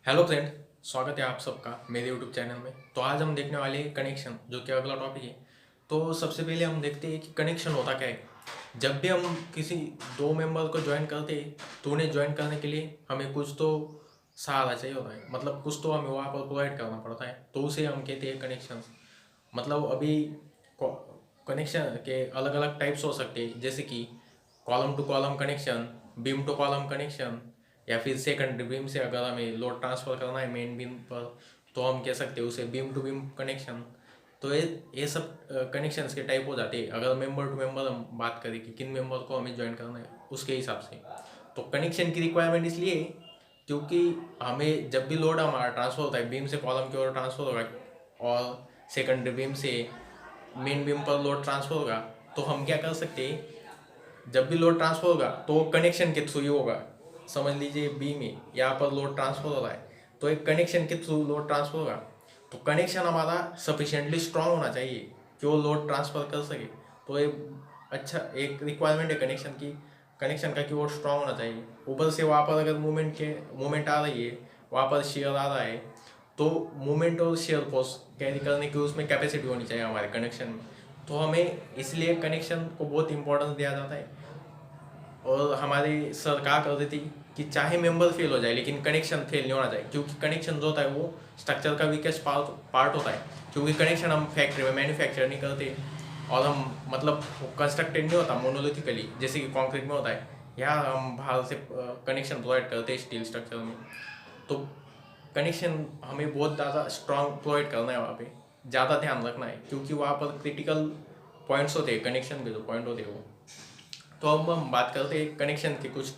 Hello friend, स्वागत है आप सबका मेरे यूट्यूब चैनल में। तो आज हम देखने वाले हैं कनेक्शन, जो कि अगला टॉपिक है। तो सबसे पहले हम देखते हैं कि कनेक्शन होता क्या है। जब भी हम किसी दो मेंबर को ज्वाइन करते हैं तो उन्हें ज्वाइन करने के लिए हमें कुछ तो सहारा चाहिए होता है, मतलब कुछ तो हमें वहाँ पर प्रोवाइड करना पड़ता है, तो उसे हम कहते हैं कनेक्शन। मतलब अभी कनेक्शन के अलग अलग टाइप्स हो सकते हैं, जैसे कि column to column connection, beam to column connection, या फिर सेकंडरी बीम से अगर हमें लोड ट्रांसफर करना है मेन बीम पर तो हम कह सकते हैं उसे बीम टू बीम कनेक्शन। तो ये सब कनेक्शंस के टाइप हो जाते हैं अगर मेंबर टू मेंबर हम बात करें कि किन मेंबर को हमें ज्वाइन करना है उसके हिसाब से। तो कनेक्शन की रिक्वायरमेंट इसलिए है क्योंकि हमें जब भी लोड हमारा ट्रांसफर होता है बीम से कॉलम की ओर ट्रांसफर होगा और सेकंडरी बीम से मेन बीम पर लोड ट्रांसफर होगा, तो हम क्या कर सकते हैं, जब भी लोड ट्रांसफर होगा तो कनेक्शन के थ्रू ही होगा। समझ लीजिए बी में यहाँ पर लोड ट्रांसफर हो रहा है तो एक कनेक्शन के थ्रू लोड ट्रांसफर होगा। तो कनेक्शन हमारा सफिशिएंटली स्ट्रांग होना चाहिए कि वो लोड ट्रांसफर कर सके। तो ये अच्छा एक रिक्वायरमेंट है कनेक्शन की, कनेक्शन का कि वो स्ट्रांग होना चाहिए। ऊपर से वहाँ पर अगर मूवमेंट आ रही है, वहाँ पर शेयर आ रहा है, तो मूवमेंट और शेयर फोर्स कैरी करने की उसमें कैपेसिटी होनी चाहिए हमारे कनेक्शन में। तो हमें इसलिए कनेक्शन को बहुत इंपॉर्टेंस दिया जाता है। और हमारी सर कहा करती थी कि चाहे मेंबर फेल हो जाए लेकिन कनेक्शन फेल नहीं होना चाहिए, क्योंकि कनेक्शन जो होता है वो स्ट्रक्चर का वीकेस्ट पार्ट होता है। क्योंकि कनेक्शन हम फैक्ट्री में मैन्युफैक्चर नहीं करते और हम मतलब कंस्ट्रक्टेड नहीं होता मोनोलिथिकली जैसे कि कंक्रीट में होता है। यहाँ हम बाहर से कनेक्शन प्रोवाइड करते हैं स्टील स्ट्रक्चर में। तो कनेक्शन हमें बहुत ज़्यादा स्ट्रांग प्रोवाइड करना है, वहाँ पे ज़्यादा ध्यान रखना है क्योंकि वहाँ पर क्रिटिकल पॉइंट्स होते हैं, कनेक्शन के जो पॉइंट होते हैं वो। तो अब हम बात करते हैं कनेक्शन के कुछ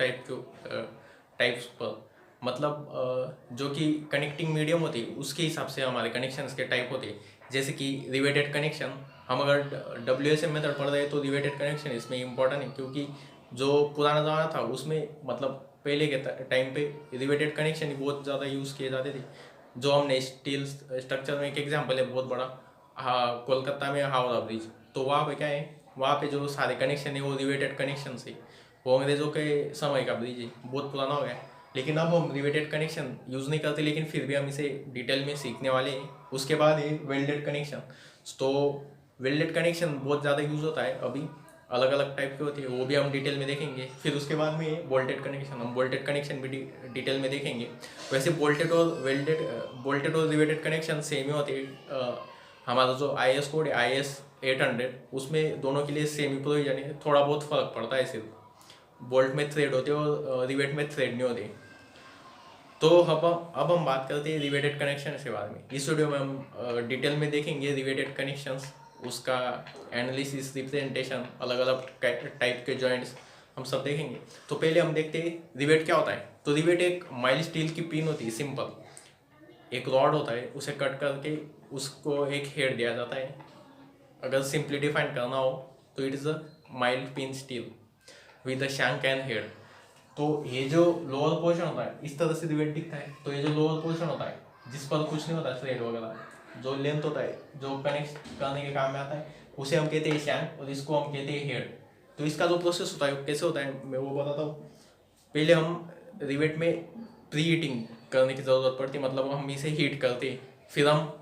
टाइप्स पर। मतलब जो कि कनेक्टिंग मीडियम होती है उसके हिसाब से हमारे कनेक्शंस के टाइप होते हैं। जैसे कि रिवेटेड कनेक्शन, हम अगर WSM मेथड पढ़ रहे हैं तो रिवेटेड कनेक्शन इसमें इंपॉर्टेंट है, क्योंकि जो पुराना ज़माना था उसमें मतलब पहले के टाइम पे रिवेटेड कनेक्शन ही बहुत ज़्यादा यूज़ किए जाते थे। जो हमने स्टील स्ट्रक्चर में एक एग्जाम्पल है बहुत बड़ा, हाँ, कोलकाता में हावड़ा ब्रिज। तो वहाँ पे क्या है, वहाँ पे जो सारे कनेक्शन है वो रिवेटेड कनेक्शन से, वो अंग्रेज़ों के समय का ब्रिज है, बहुत पुराना हो गया है। लेकिन अब हम रिवेटेड कनेक्शन यूज़ नहीं करते, लेकिन फिर भी हम इसे डिटेल में सीखने वाले हैं। उसके बाद है वेल्डेड कनेक्शन। तो वेल्डेड कनेक्शन बहुत ज़्यादा यूज़ होता है अभी, अलग अलग टाइप के होते हैं, वो भी हम डिटेल में देखेंगे। फिर उसके बाद में बोल्टेड कनेक्शन, हम बोल्टेड कनेक्शन भी डिटेल में देखेंगे। वैसे बोल्टेड और रिवेटेड कनेक्शन सेम ही होते हैं। हमारा जो IS कोड है IS 800, उसमें दोनों के लिए सेम ही प्रोविजन है, थोड़ा बहुत फर्क पड़ता है सिर्फ, बोल्ट में थ्रेड होते हैं और रिवेट में थ्रेड नहीं होते। तो अब हम बात करते हैं रिवेटेड कनेक्शन के बारे में। इस वीडियो में हम डिटेल में देखेंगे रिवेटेड कनेक्शंस, उसका एनालिसिस, रिप्रेजेंटेशन, अलग अलग टाइप के जॉइंट्स हम सब देखेंगे। तो पहले हम देखते हैं रिवेट क्या होता है। तो रिवेट एक माइल्ड स्टील की पिन होती है, सिंपल एक रॉड होता है, उसे कट करके उसको एक हेड दिया जाता है। अगर सिंपली डिफाइन करना हो तो it is a mild pin steel with a shank and head. तो ये जो लोअर पोर्शन होता है इस तरह से रिवेट दिखता है। तो ये जो लोअर पोर्शन होता है जिस पर कुछ नहीं होता थ्रेड वगैरह, जो लेंथ होता है जो कनेक्ट करने के काम में आता है, उसे हम कहते हैं शैंक और इसको हम कहते हैं हेड। तो इसका जो प्रोसेस होता है वो कैसे होता है मैं वो बताता हूँ। पहले हम रिवेट में प्री हीटिंग करने की ज़रूरत पड़ती है, मतलब हम इसे हीट करते हैं, फिर हम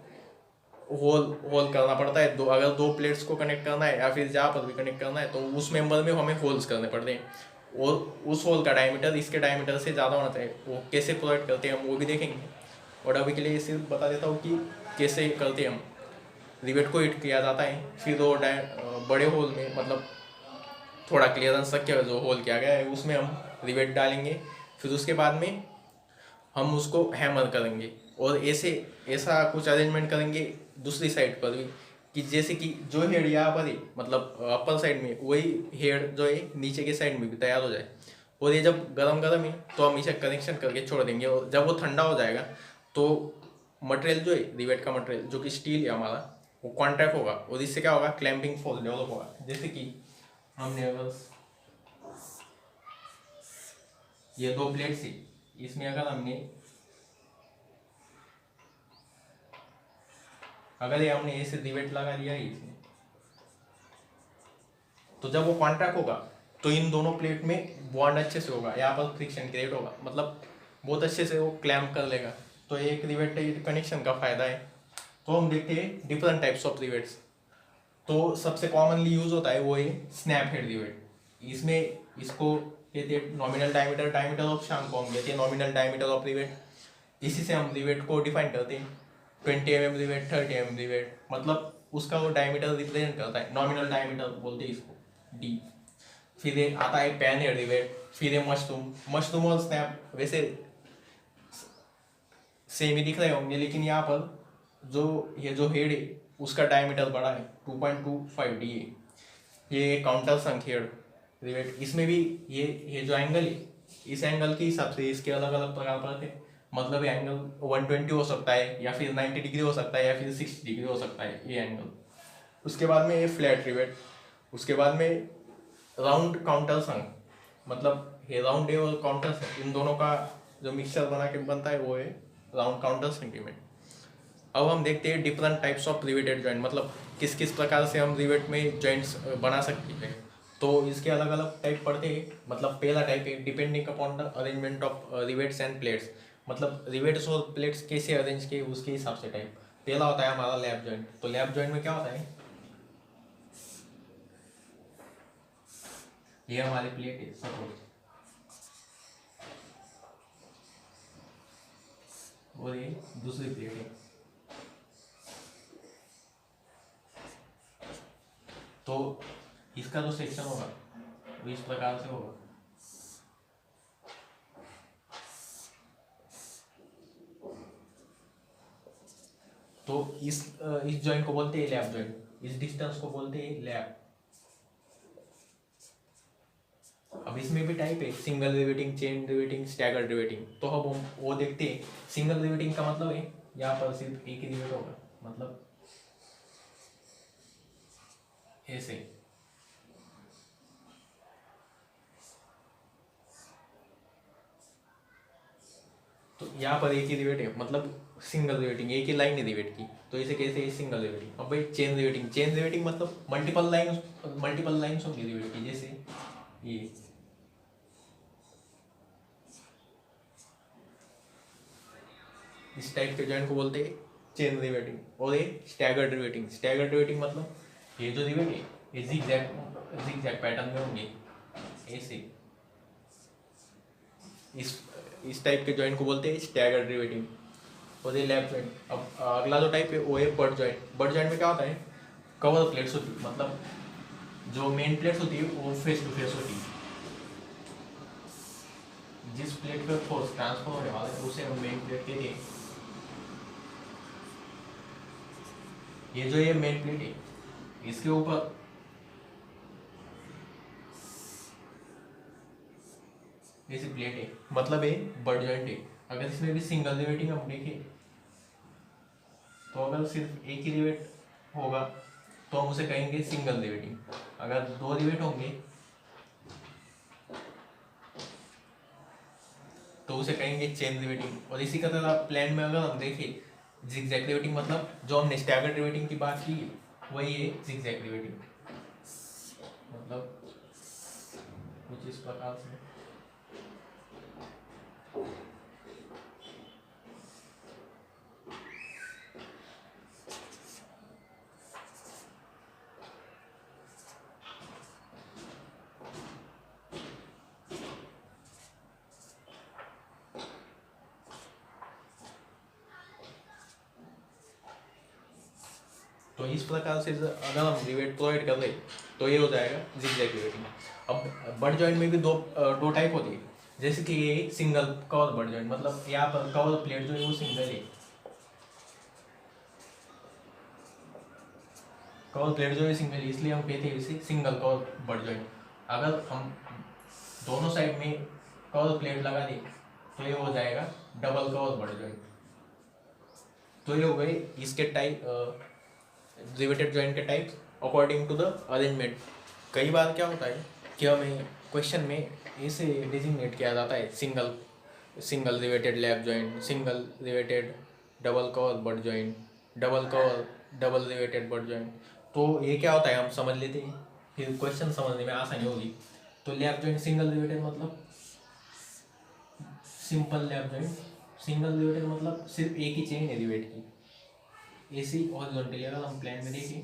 होल होल करना पड़ता है। अगर दो प्लेट्स को कनेक्ट करना है या फिर जहाँ पर भी कनेक्ट करना है तो उस मेंबर में हमें होल्स करने पड़ते हैं, और उस होल का डायमीटर इसके डायमीटर से ज़्यादा होना चाहिए। वो कैसे प्रोवाइड करते हैं हम वो भी देखेंगे। और अभी के लिए सिर्फ बता देता हूँ कि कैसे करते हैं हम। रिवेट को हीट किया जाता है, फिर वो बड़े होल में, मतलब थोड़ा क्लियरेंस रख के जो होल किया गया है उसमें हम रिवेट डालेंगे। फिर उसके बाद में हम उसको हैमर करेंगे और ऐसा कुछ अरेंजमेंट करेंगे दूसरी साइड पर भी, कि जैसे कि जो हेड यहाँ पर है मतलब अपर साइड में, वही हेड जो है नीचे के साइड में भी तैयार हो जाए। और ये जब गरम गरम है तो हम इसे कनेक्शन करके छोड़ देंगे, और जब वो ठंडा हो जाएगा तो मटेरियल जो है रिवेट का मटेरियल जो कि स्टील है हमारा, वो कॉन्ट्रैक्ट होगा और इससे क्या होगा, क्लैंपिंग फोर्स डेवलप होगा। जैसे कि हमने अगर ये दो प्लेट्स है, इसमें अगर ये हमने ऐसे रिवेट लगा दिया है इसमें, तो जब वो कॉन्टैक्ट होगा तो इन दोनों प्लेट में बॉन्ड अच्छे से होगा, यहाँ पर फ्रिक्शन क्रिएट होगा, मतलब बहुत अच्छे से वो क्लैम्प कर लेगा। तो एक रिवेटेड कनेक्शन का फायदा है। तो हम देखते हैं डिफरेंट टाइप्स ऑफ रिवेट्स। तो सबसे कॉमनली यूज होता है वो है स्नैप हेड रिवेट। इसमें इसको कहते हैं नॉमिनल डायमीटर, डायमीटर ऑफ शांक को हम कहते हैं नॉमिनल डायमीटर ऑफ रिवेट। इसी से हम रिवेट को डिफाइन करते हैं 20 mm रिवेट, 30 mm रिवेट, मतलब उसका वो डायमीटर रिप्रेजेंट करता है, नॉमिनल डायमीटर बोलते हैं इसको, डी। फिर ये आता है पैन हेड रिवेट, फिर ये मशरूम और स्नैप वैसे सेम ही दिख रहे होंगे, लेकिन यहाँ पर ये जो हेड है उसका डायमीटर बड़ा है, 2.25 डी है। ये काउंटर संक हेड रिवेट, इसमें भी ये जो एंगल है, इस एंगल के हिसाब से इसके अलग अलग प्रकार पड़ते हैं। मतलब ये एंगल 120 हो सकता है, या फिर 90 डिग्री हो सकता है, या फिर 60 डिग्री हो सकता है ये एंगल। उसके बाद में ये फ्लैट रिवेट, उसके बाद में राउंड काउंटर संक, मतलब ये राउंड है और काउंटर संक, इन दोनों का जो मिक्सचर बना के बनता है वो है राउंड काउंटर सेंटीमेंट। अब हम देखते हैं different types of riveted joint, मतलब किस किस प्रकार से हम रिवेट में जॉइंट्स बना सकते हैं। तो इसके अलग अलग टाइप पड़ते हैं। मतलब पहला टाइप है depending upon the arrangement of rivets and plates, मतलब रिवेट्स और प्लेट्स कैसे अरेंज किए उसके हिसाब से टाइप। पहला होता है हमारा लैप जॉइंट। तो लैप जॉइंट में क्या होता है, ये हमारी प्लेट है सपोज, और ये दूसरी प्लेट है। तो इसका जो सेक्शन होगा वो इस प्रकार से होगा। तो इस जॉइंट को बोलते हैं लैप जॉइंट, इस डिस्टेंस को बोलते हैं लैप। अब इसमें भी टाइप है single riveting, chain riveting, staggered riveting. तो अब हम वो देखते हैं। सिंगल रिवेटिंग का मतलब है यहाँ पर सिर्फ एक ही रिवेट होगा, मतलब ऐसे। तो यहाँ पर एक ही रिवेट है, मतलब सिंगल रिवेटिंग, एक ही लाइन है रिवेट की, तो इसे कैसे सिंगल रिवेटिंग। अब भाई चेन रिवेटिंग, चेन रिवेटिंग मतलब मल्टीपल लाइन्स होंगी रिवेट की, जैसे ये। इस टाइप के जॉइंट को बोलते हैं चेन रिवेटिंग। और ये स्टैगर्ड रिवेटिंग, स्टैगर्ड रिवेटिंग मतलब ये जो रिवेट है ये जिगजैग पैटर्न में होंगे ऐसे। इस टाइप के जॉइंट को बोलते हैं स्टैगर्ड रिवेटिंग। और ये लैप जॉइंट। अब अगला जो टाइप है वो है बट जॉइंट। बट जॉइंट में क्या होता है, कवर प्लेट्स होती है, मतलब जो मेन प्लेट्स होती है वो फेस टू फेस होती है। जिस प्लेट पर फोर्स ट्रांसफर होने वाला है उसे हम मेन प्लेट कहते हैं। ये जो ये मेन प्लेट है इसके ऊपर ऐसी प्लेट है, मतलब ये बट जॉइंट है। अगर इसमें भी सिंगल रिवेटिंग हम देखें तो अगर सिर्फ एक ही रिवेट होगा तो हम उसे कहेंगे सिंगल रिवेटिंग। अगर दो रिवेट होंगे तो उसे कहेंगे चेन रिवेटिंग। और इसी का तरह प्लान में अगर हम देखें जिगजैग रिवेटिंग, मतलब जो हमने स्टैगर्ड रिवेटिंग की बात की वही है जिगजैग रिवेटिंग, मतलब कुछ इस प्रकार से। तो इस प्रकार से अगर हम रिवेट प्रोवाइड कर रहे तो ये हो जाएगा जिगजैग रिवेटिंग। अब बट जॉइंट में भी दो टाइप होती है, जैसे कि ये सिंगल कवर बट जॉइंट, मतलब यहाँ पर कवर प्लेट जो है वो सिंगल है। कवर प्लेट जो है सिंगल है, इसलिए हम कहते हैं इसे सिंगल कवर बट जॉइंट। अगर हम दोनों साइड में कवर प्लेट लगा दें तो ये हो जाएगा डबल कवर बट जॉइंट। तो ये हो गए इसके टाइप रिवेटेड जॉइंट के types according to the arrangement. कई बार क्या होता है कि हमें क्वेश्चन में इसे डिजिग्नेट किया जाता है single riveted lap joint, single riveted double cover butt joint, double cover double riveted butt joint. तो ये क्या होता है हम समझ लेते हैं, फिर क्वेश्चन समझने में आसानी होगी। तो लैप जॉइंट सिंगल रिवेटेड मतलब simple lap joint, single riveted मतलब सिर्फ एक ही चेन है रिवेट की, ऐसी हॉरिजॉन्टली अगर हम प्लेन में देखें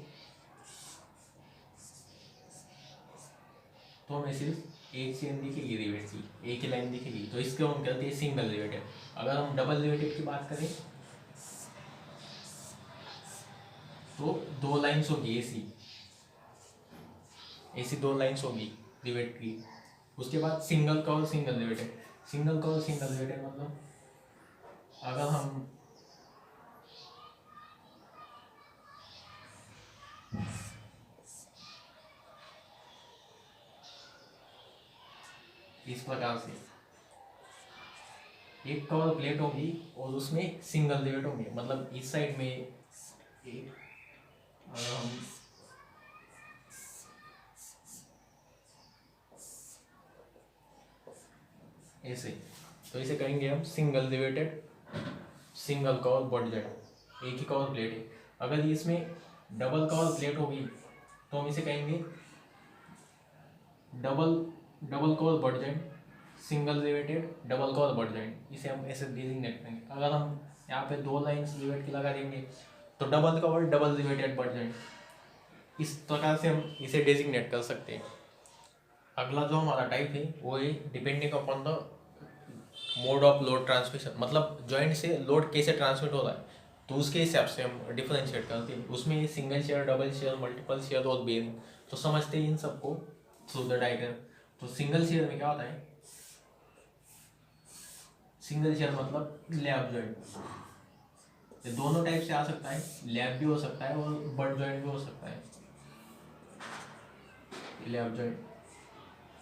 तो हमें सिर्फ एक चेन दिखेगी रिवेट की, एक ही लाइन दिखेगी, तो इसको हम कहते हैं सिंगल रिवेटेड। अगर हम डबल रिवेटेड की बात करें तो दो लाइन्स होगी ऐसी, ऐसी दो लाइन्स होगी रिवेट की। उसके बाद single curve single riveted, single curve single riveted मतलब अगर हम इस प्रकार से एक कवर प्लेट होगी और उसमें सिंगल रिवेट होंगे, मतलब इस साइड में एक, अगर हम ऐसे, तो इसे कहेंगे हम single riveted single cover body jet, एक ही कवर प्लेट है। अगर इसमें डबल कवर प्लेट होगी तो हम इसे कहेंगे double double cover body jet single riveted double cover body jet, इसे हम ऐसे डिजिग्नेट करेंगे। अगर हम यहाँ पे दो लाइन्स रिवेट की लगा देंगे तो double cover double riveted body jet, इस प्रकार से हम इसे डेजिग्नेट कर सकते हैं। अगला जो हमारा टाइप है वो है depending upon the mode of load transmission, मतलब जॉइंट से लोड कैसे ट्रांसमिट हो रहा है तो उसके हिसाब से हम डिफरेंशिएट करते हैं। उसमें single share double share multiple share और बेयरिंग, तो समझते हैं इन सबको थ्रू द डायग्राम। तो सिंगल शेयर में क्या होता है, सिंगल शेयर मतलब लैप जॉइंट, ये दोनों टाइप से आ सकता है, लैप भी हो सकता है और बट जॉइंट भी हो सकता है। लैप जॉइंट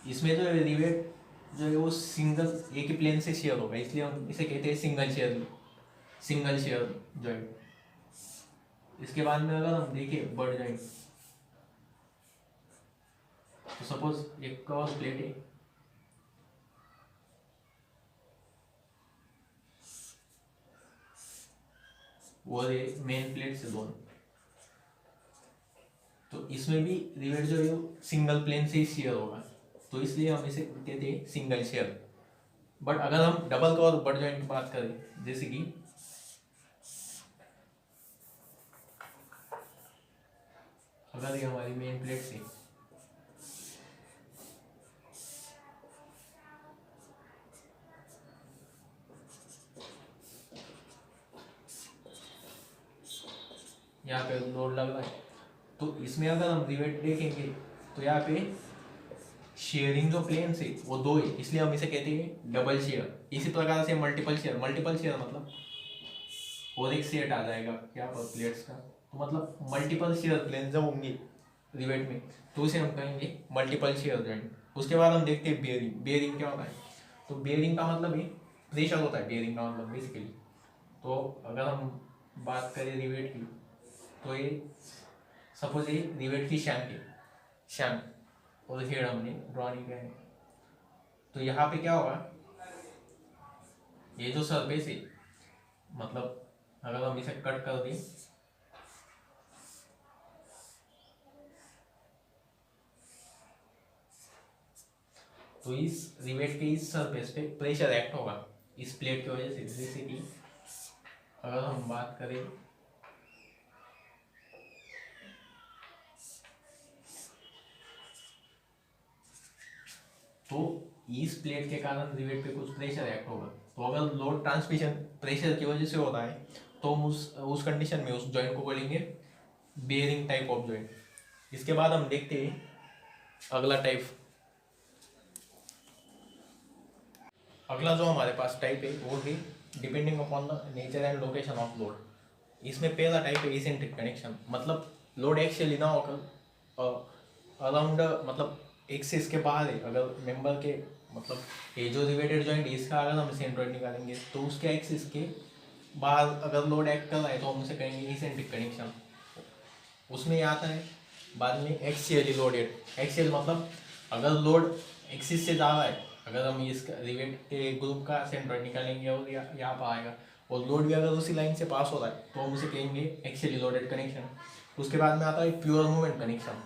इसमें जो रिवेट जो है वो सिंगल एक ही प्लेन से शेयर होगा, इसलिए हम इसे कहते हैं सिंगल शेयर जॉइंट। इसके बाद में अगर हम देखें बट जॉइंट, तो सपोज एक कवर प्लेट है, वो है मेन प्लेट से दोनों, तो इसमें भी रिवेट जो है सिंगल प्लेन से ही शेयर होगा, तो इसलिए हम इसे कहते हैं सिंगल शेयर। बट अगर हम डबल कवर बट जॉइंट की बात करें, जैसे कि अगर ये हमारी मेन प्लेट से यहाँ पे लोड लग रहा है, तो इसमें अगर हम रिवेट देखेंगे तो यहाँ पे शेयरिंग जो प्लेन से वो दो है, इसलिए हम इसे कहते हैं डबल शेयर। इसी प्रकार से मल्टीपल शेयर मतलब और एक सेट आ जाएगा क्या पर प्लेट्स का, तो मतलब मल्टीपल शेयर प्लेन जब होंगे रिवेट में तो उसे हम कहेंगे मल्टीपल शेयर जॉइंट। उसके बाद हम देखते हैं बेयरिंग क्या होता है, तो बेयरिंग का मतलब है प्रेशर होता है, बेयरिंग का मतलब बेसिकली। तो अगर हम बात करें रिवेट की, तो ये सपोज ये रिवेट की शैंक और हेड हमने ड्रॉ नहीं किया है, तो यहाँ पे क्या होगा, ये जो सरफेस है मतलब अगर हम इसे कट कर दें तो इस रिवेट के इस सरफेस पे प्रेशर एक्ट होगा इस प्लेट की वजह से। जैसे कि अगर हम बात करें तो इस प्लेट के कारण रिवेट पे कुछ प्रेशर एक्ट होगा, तो अगर लोड ट्रांसमिशन प्रेशर की वजह से होता है तो हम उस कंडीशन में उस जॉइंट को बोलेंगे बेयरिंग टाइप ऑफ जॉइंट। इसके बाद हम देखते हैं अगला टाइप। अगला जो हमारे पास टाइप है वो है depending upon the nature and location of load. इसमें पहला टाइप है इसेंट्रिक कनेक्शन, मतलब लोड एक्चुअली ना होकर अराउंड मतलब एक्सिस के बाहर है। अगर मेंबर के मतलब ये जो रिवेटेड जॉइंट इसका अगर हम सेंट्रोइड निकालेंगे तो उसके एक्सिस के बाहर अगर लोड एक्ट कर रहा है तो हम उसे कहेंगे इसेंट्रिक कनेक्शन। उसमें आता है बाद में एक्सियली लोडेड। एक्सियल मतलब अगर लोड एक्सिस से जा रहा है, अगर हम इस रिवेट के ग्रुप का सेंट्रोइड निकालेंगे और यहाँ पर आएगा और लोड भी अगर उसी लाइन से पास हो रहा है तो हम उसे कहेंगे एक्सियली लोडेड कनेक्शन। उसके बाद में आता है प्योर मूवमेंट कनेक्शन,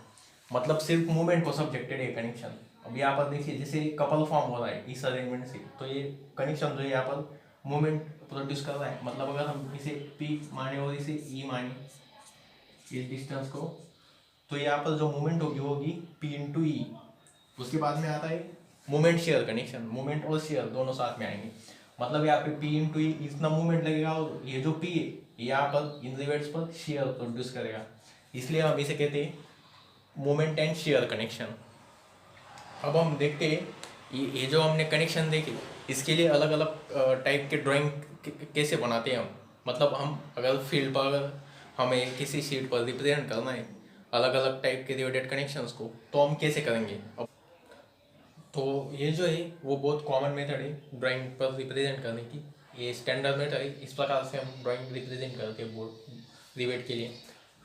मतलब सिर्फ मूवमेंट को सब्जेक्टेड है कनेक्शन। अब यहाँ पर देखिए जैसे कपल फॉर्म हो रहा है इस अरेंजमेंट से, तो ये कनेक्शन जो है यहाँ पर मूवमेंट प्रोड्यूस कर रहा है, मतलब अगर हम इसे पी माने और इसे ई माने इस डिस्टेंस को, तो यहाँ पर जो मोमेंट होगी वो होगी पी इंटू ई। उसके बाद में आता है मोमेंट शेयर कनेक्शन, मोमेंट और शेयर दोनों साथ में आएंगे, मतलब यहाँ पे पी इंटू ई इतना मोमेंट लगेगा और ये जो पी है यहाँ पर इन रिवेट्स पर शेयर प्रोड्यूस करेगा, इसलिए हम इसे कहते हैं मोमेंट एंड शेयर कनेक्शन। अब हम देखते हैं ये जो हमने कनेक्शन देखे इसके लिए अलग अलग टाइप के ड्राइंग कैसे बनाते हैं हम, मतलब हम अगर फील्ड पर अगर हमें किसी शीट पर रिप्रेजेंट करना है अलग अलग टाइप के रिलेटेड कनेक्शंस को, तो हम कैसे करेंगे। अब तो ये जो है वो बहुत कॉमन मेथड है ड्राइंग पर रिप्रेजेंट करने की, ये स्टैंडर्ड मेथड है, इस प्रकार से हम ड्राइंग रिप्रेजेंट करते हैं बोर्ड रिवेट के लिए।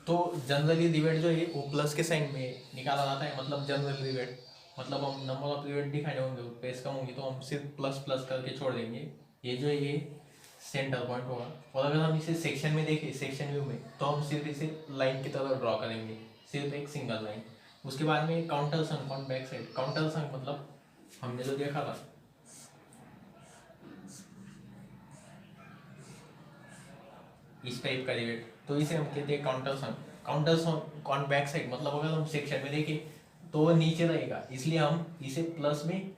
तो जनरली रिवेट जो है वो प्लस के साइन में निकाला जाता है, मतलब जनरल रिवेट, मतलब हम नंबर ऑफ रिवेट दिखाने होंगे पेज कम होंगी तो हम सिर्फ प्लस प्लस करके छोड़ देंगे, ये जो है ये सेंटर पॉइंट होगा। और अगर हम इसे सेक्शन में देखें सेक्शन व्यू में, तो हम सिर्फ इसे लाइन की तरह ड्रॉ करेंगे, सिर्फ एक सिंगल लाइन। उसके बाद में countersunk on back side, countersunk मतलब हमने जो देखा था इस टाइप का रिवेट, तो इसे हम कहते हैं counter sunk. Counter sunk on back side मतलब अगर हम सेक्शन में देखें तो वो नीचे रहेगा, इसलिए हम इसे प्लस में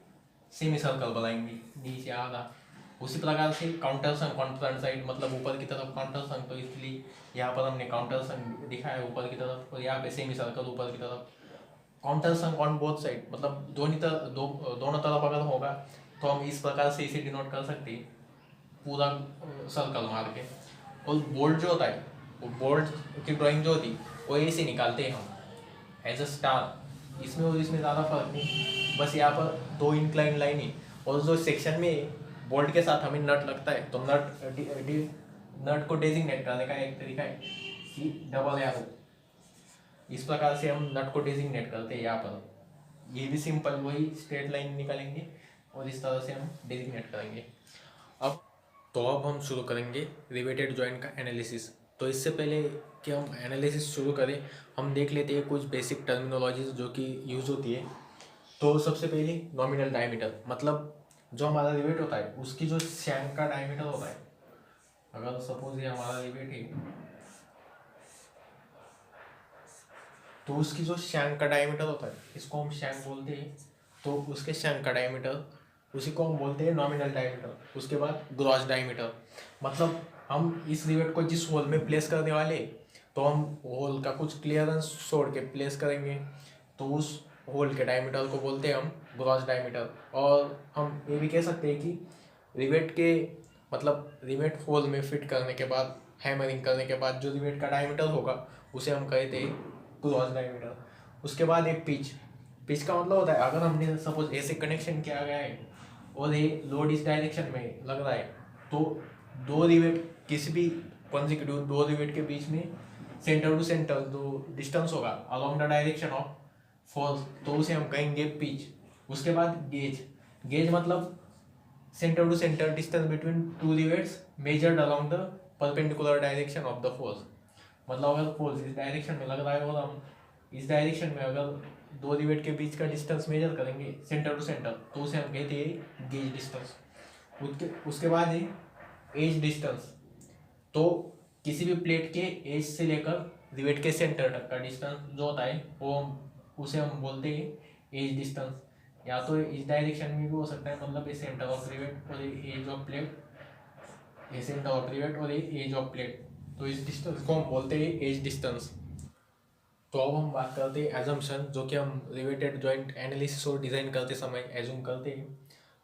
सेमी सर्कल बनाएंगे नीचे आधा। उसी प्रकार से counter sunk on front side मतलब ऊपर की तरफ काउंटर संक, तो इसलिए यहाँ पर हमने काउंटर संक दिखाया ऊपर की तरफ, और यहाँ पे सेमी सर्कल ऊपर की तरफ। Counter sunk on both side मतलब दोनों तरफ अगर होगा तो हम इस प्रकार से इसे डिनोट कर सकते हैं पूरा सर्कल मार के। और बोल्ट जो होता है वो बोल्ट की ड्राइंग जो होती है वो ऐसे निकालते हैं हम एज अ स्टार, इसमें और इसमें ज़्यादा फर्क नहीं, बस यहाँ पर दो इंक्लाइन लाइन है। और जो सेक्शन में बोल्ट के साथ हमें नट लगता है तो नट को डेजिग्नेट करने का एक तरीका है कि डबल एरो, इस प्रकार से हम नट को डेजिग्नेट करते हैं यहाँ पर। ये भी सिंपल वही स्ट्रेट लाइन निकालेंगे और इस तरह से हम डेजिग्नेट करेंगे। अब हम शुरू करेंगे रिवेटेड जॉइंट का एनालिसिस। तो इससे पहले कि हम एनालिसिस शुरू करें हम देख लेते हैं कुछ बेसिक टर्मिनोलॉजीज जो कि यूज़ होती है। तो सबसे पहले नॉमिनल डायमीटर, मतलब जो हमारा रिवेट होता है उसकी जो शैंक का डायमीटर होता है, अगर सपोज ये हमारा रिवेट है तो उसकी जो शैंक का डायमीटर होता है इसको हम शैंक बोलते हैं, तो उसके शैंक का डायमीटर उसी को हम बोलते हैं नॉमिनल डायमीटर। उसके बाद ग्रॉस डायमीटर, मतलब हम इस रिवेट को जिस होल में प्लेस करने वाले तो हम होल का कुछ क्लियरेंस छोड़ के प्लेस करेंगे, तो उस होल के डायमीटर को बोलते हैं हम ग्रॉस डायमीटर। और हम ये भी कह सकते हैं कि रिवेट के मतलब रिवेट होल में फिट करने के बाद हैमरिंग करने के बाद जो रिवेट का डायमीटर होगा उसे हम कहते हैं ग्रॉस डायमीटर। उसके बाद एक पिच, पिच का मतलब होता है अगर हमने सपोज ऐसे कनेक्शन किया गया है और ये लोड इस डायरेक्शन में लग रहा है तो दो रिवेट किसी भी कॉन्जिक्यूटिव दो रिवेट के बीच में सेंटर टू सेंटर जो डिस्टेंस होगा along the direction of force तो उसे हम कहेंगे पिच। उसके बाद गेज, गेज मतलब centre to centre distance between two rivets measured along the perpendicular direction of the force, मतलब अगर फोर्स इस डायरेक्शन में लग रहा है और हम इस डायरेक्शन में अगर दो रिवेट के बीच का डिस्टेंस मेजर करेंगे सेंटर टू सेंटर तो उसे हम कहते हैं गेज डिस्टेंस। उसके बाद है एज डिस्टेंस, तो किसी भी प्लेट के एज से लेकर रिवेट के सेंटर तक का डिस्टेंस जो होता है वो उसे हम बोलते हैं एज डिस्टेंस। या तो इस डायरेक्शन में भी हो सकता है, मतलब ये सेंटर ऑफ रिवेट और ये एज ऑफ प्लेट, ये सेंटर ऑफ रिवेट और ये एज ऑफ प्लेट, तो इस डिस्टेंस को हम बोलते हैं एज डिस्टेंस। तो अब हम बात करते हैं एजम्पशन, जो कि हम रिवेटेड जॉइंट एनालिसिस और डिज़ाइन करते समय एज्यूम करते हैं।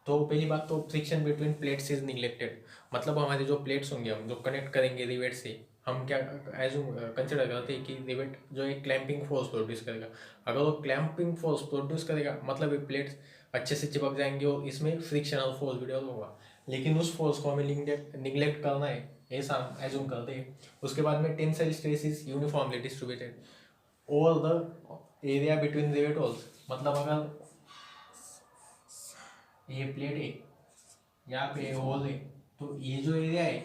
तो पहली बात तो friction between plates is neglected, मतलब हमारे जो प्लेट्स होंगे हम जो कनेक्ट करेंगे रिवेट से हम क्या एज्यूम कंसिडर करते हैं कि रिवेट जो एक क्लैंपिंग फोर्स प्रोड्यूस करेगा। अगर वो क्लैंपिंग फोर्स प्रोड्यूस करेगा मतलब ये प्लेट्स अच्छे से चिपक जाएंगे और इसमें फ्रिक्शनल फोर्स भी डेवलप होगा, लेकिन उस फोर्स को हमें निगलेक्ट करना है ऐसा हम एज्यूम करते हैं। उसके बाद में tensile stress is uniformly distributed over the area between rivet holes, मतलब अगर ये प्लेट है यहाँ पे होल है तो ये जो एरिया है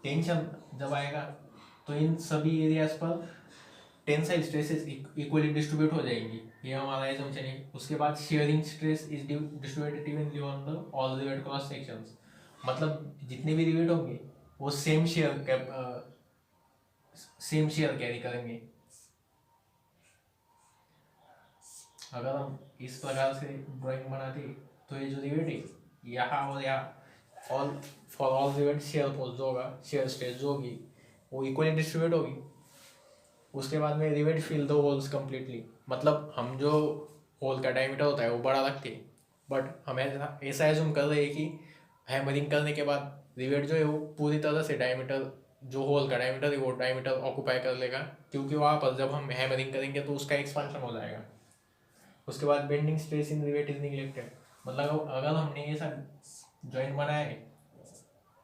टेंशन जब आएगा तो इन सभी एरियाज पर टेंसाइल स्ट्रेसेस इक्वली डिस्ट्रीब्यूट हो जाएंगी, ये हमारा एजम्पशन है। उसके बाद sharing stress is distributed evenly on the all rivet cross sections, मतलब जितने भी रिवेट होंगे वो सेम शेयर कैरी करेंगे। अगर हम इस प्रकार से ड्राइंग बनाते तो ये जो रिवेट है यहाँ और यहाँ all for all rivet shear force जो होगा, शेयर स्ट्रेस जो होगी वो इक्वली डिस्ट्रीब्यूट होगी। उसके बाद में rivet fill the holes completely, मतलब हम जो होल का डायमीटर होता है वो बड़ा रखते हैं, बट हम ऐसा एज्यूम कर रहे हैं कि हैमरिंग करने के बाद रिवेट जो है वो पूरी तरह से डायमीटर, जो होल का डायमीटर है वो डायमीटर ऑक्यूपाई कर लेगा, क्योंकि वहाँ पर जब हम हैमरिंग करेंगे तो उसका एक्सपांशन हो जाएगा। उसके बाद bending stress in rivet is neglected, मतलब अगर हमने ऐसा जॉइंट बनाया है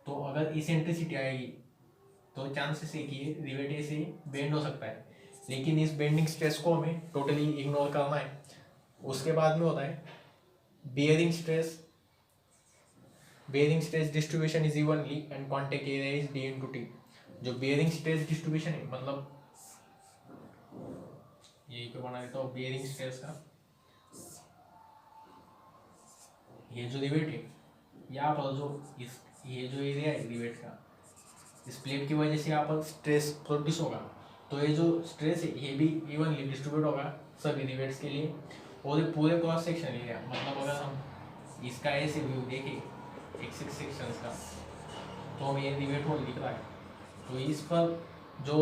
तो अगर इसेंट्रिसिटी आएगी तो चांसेस है कि रिवेट ऐसे बेंड हो सकता है, लेकिन इस बेंडिंग स्ट्रेस को हमें टोटली इग्नोर करना है। उसके बाद में होता है bearing stress. Bearing stress distribution is evenly and contact area is D into T. जो बेयरिंग स्ट्रेस डिस्ट्रीब्यूशन है, मतलब यही पे बना देता हूँ बेयरिंग स्ट्रेस का, ये जो रिवेट है यहाँ पर जो ये जो एरिया है रिवेट का, इस प्लेट की वजह से यहाँ पर स्ट्रेस प्रोड्यूस होगा, तो ये जो स्ट्रेस है ये भी इवनली डिस्ट्रीब्यूट होगा सभी रिवेट्स के लिए। और ये पूरे क्रॉस सेक्शन एरिया, मतलब अगर हम इसका ऐसे व्यू देखें एक सेक्शन का, तो हमें ये रिवेट होल दिख रहा है, तो इस पर जो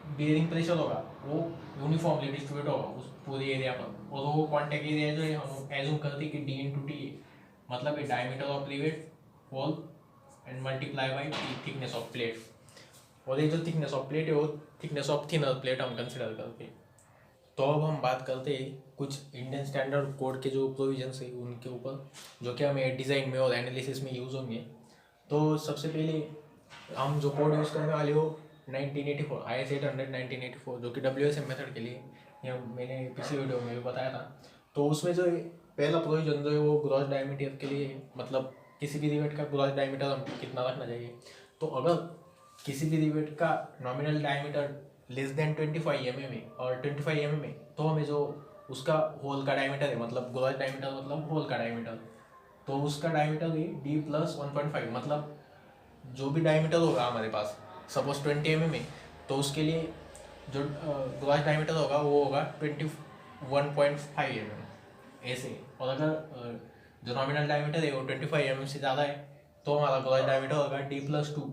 बेयरिंग प्रेशर होगा वो यूनिफॉर्मली डिस्ट्रीब्यूट होगा उस पूरे एरिया पर, और वो कॉन्टेक्ट एरिया जो है हम एज्यूम करते हैं कि डी इंटू टी, मतलब ये diameter of rivet hole and multiply by thickness of plate. और ये जो थिकनेस ऑफ प्लेट है वो थिकनेस ऑफ थिनर प्लेट हम कंसिडर करते हैं। तो अब हम बात करते हैं कुछ इंडियन स्टैंडर्ड कोड के जो प्रोविजंस है उनके ऊपर, जो कि हमें डिज़ाइन में और एनालिसिस में यूज़ होंगे। तो सबसे पहले हम जो कोड यूज़ करने वाले हो 1984 IS 800 1984, जो कि WSM मेथड के लिए, यह मैंने पिछली वीडियो में भी बताया था। तो उसमें जो पहला प्रोविजन जो है वो ग्रॉस डायमीटर के लिए, मतलब किसी भी रिवेट का ग्रॉस डायमीटर हम कितना रखना चाहिए। तो अगर किसी भी रिवेट का nominal diameter less than 25 mm है और 25 mm है, तो हमें जो उसका होल का डायमीटर है, मतलब ग्रॉस डायमीटर मतलब होल का डायमीटर, तो उसका डायमीटर है D + 1.5, मतलब जो भी डायमीटर होगा हमारे पास, सपोज 20 mm है, तो उसके लिए जो ग्रॉस डायमीटर होगा वो होगा 21.5 mm ऐसे। और अगर जो नॉमिनल डायमीटर है वो 25 mm से ज़्यादा है, तो हमारा ग्रॉस डायमीटर होगा D + 2,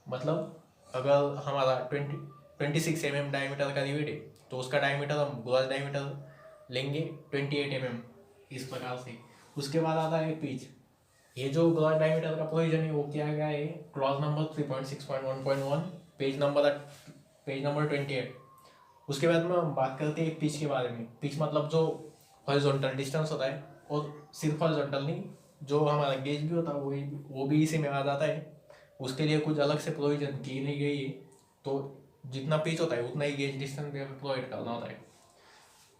मतलब अगर हमारा 26 mm डायमीटर का रिवेट है तो उसका डायमीटर हम ग्रॉस डायमीटर लेंगे 28 mm, इस प्रकार से। उसके बाद आता है पिच। ये जो ग्रॉस डायमीटर का प्रोविजन है वो किया गया है क्लॉज नंबर 3.6.1.1 पेज नंबर 28। उसके बाद में हम बात करते हैं पिच के बारे में। पिच मतलब जो हॉरिजॉन्टल डिस्टेंस होता है, और सिर्फ हॉरिजॉन्टल नहीं, जो हमारा गेज भी होता है वो भी इसी में आ जाता है। उसके लिए कुछ अलग से प्रोविजन की नहीं गई है, तो जितना पिच होता है उतना ही गेज डिस्टेंस भी प्रोवाइड करना होता है।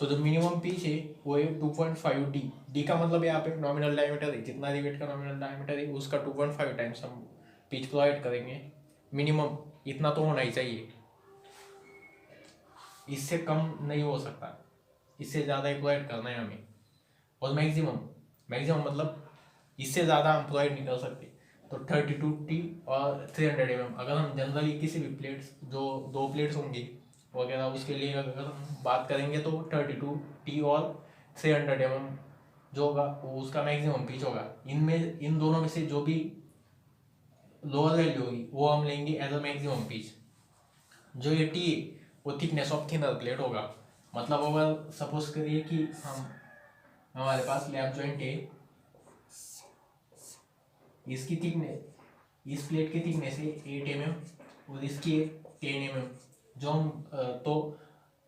तो जो मिनिमम पिच है वो है 2.5 डी। डी का मतलब यहाँ पे नॉमिनल डायमीटर है, जितना रिवेट का नॉमिनल डायमीटर है उसका 2.5 टाइम्स हम पिच प्रोवाइड करेंगे। मिनिमम इतना तो होना ही चाहिए, इससे कम नहीं हो सकता, इससे ज़्यादा ही प्रोवाइड करना है हमें। और मैक्सिमम मतलब इससे ज़्यादा हम प्रोवाइड नहीं कर सकते। तो 32T और 300 mm, अगर हम जनरली किसी भी प्लेट्स, जो 2 प्लेट्स होंगी वगैरह, उसके लिए अगर हम बात करेंगे तो 32T और 300 mm जो होगा वो उसका मैक्सिमम पिच होगा। इन दोनों में से जो भी लोअर वैल्यू होगी वो हम लेंगे एज अ मैक्सिमम पिच। जो ये टी वो थिकनेस ऑफ थिनर प्लेट होगा, मतलब अगर सपोज करिए कि हमारे पास लैप जॉइंट है, इसकी थिकनेस, इस प्लेट की थिकनेस है 8 mm और इसकी 10 mm, जो हम तो